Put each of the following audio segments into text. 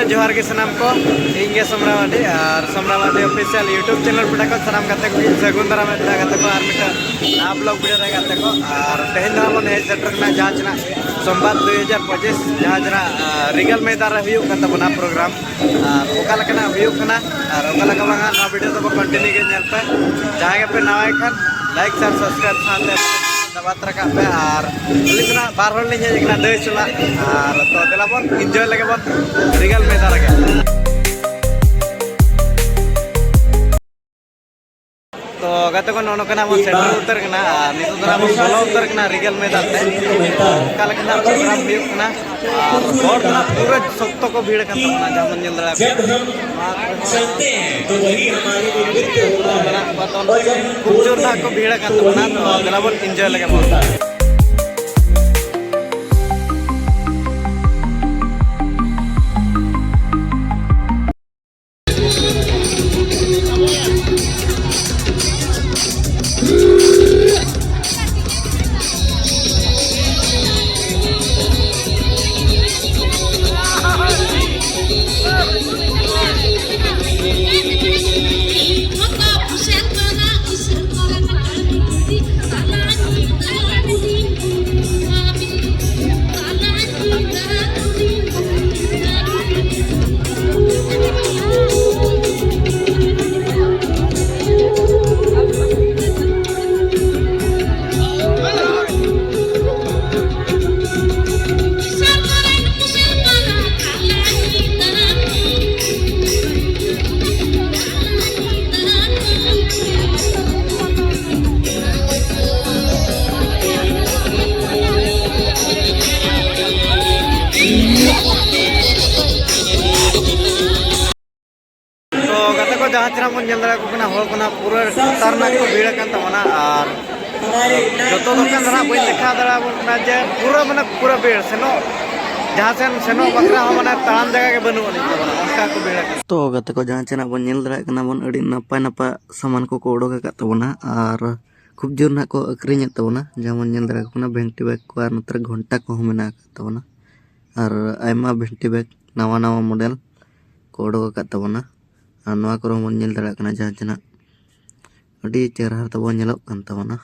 जोहार के सनाम को इंगे समरावाडी और समरावाडी ऑफिशियल यूट्यूब चैनल पे को सनाम करते को सगुन दरा में करते को और मिटा आप लोग वीडियो रे करते को और तेहन धामन है सेटर में जांचना सोमवार 2025 जहां जना रिगल मैदान रे हुयु कत बना प्रोग्राम और ओका लकना हुयु कना और ओका लगा बांगा ना वीडियो तो कंटिन्यू के चैनल पे जहां पे नया खान लाइक शेयर सब्सक्राइब साथे दबात रखा पे और लिखना बार होल नहीं है दे चला और तो देला बन एंजॉय लगे बन रिगल मैदान लगे तो गते को नोनो कना बन सेंटर उतर कना नितो दरा बन बोलो उतर कना रिगल मैदान ते काल कना प्रोग्राम भी कना और पूरा सप्ताह को भीड़ कन तमना जामन जंदरा जब हम चलते हैं तो वही हमारे लिए नृत्य होता है खूब जोरदार को भीड़ कन तमना तो देला बन एंजॉय लगे बन जहाँ चरा बन जल दाड़ा पूरा तरना को भीड़ कन तमना और जो दुकान धरा बी देखा दाड़ा जे पूरा माने पूरा भीड़ सेनो जहाँ से सेनो बकरा हो माने तान जगह के बनू उनका को भीड़ तो गते को जहाँ चरा बन जल दाड़ा कना बन अड़ी नपाय नपाय सामान को ओडोक का तबना और खूब जोर ना को अक्रिन तबना जेमन जल दाड़ा कना भेंटी बैग को और नतर घंटा को मेना तबना और आयमा भेंटी बैग नवा नवा मॉडल को ओडोक का तबना और नवा को मन जल दाड़ा कना जहाँ जना अड़ी चेहरा तब नेलोग कन तबना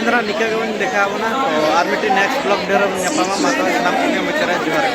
तेज निका देखा तो और मिट्टी नेक्स्ट ब्लॉग ढेर नापामा माता सामान मुचारे जोहार।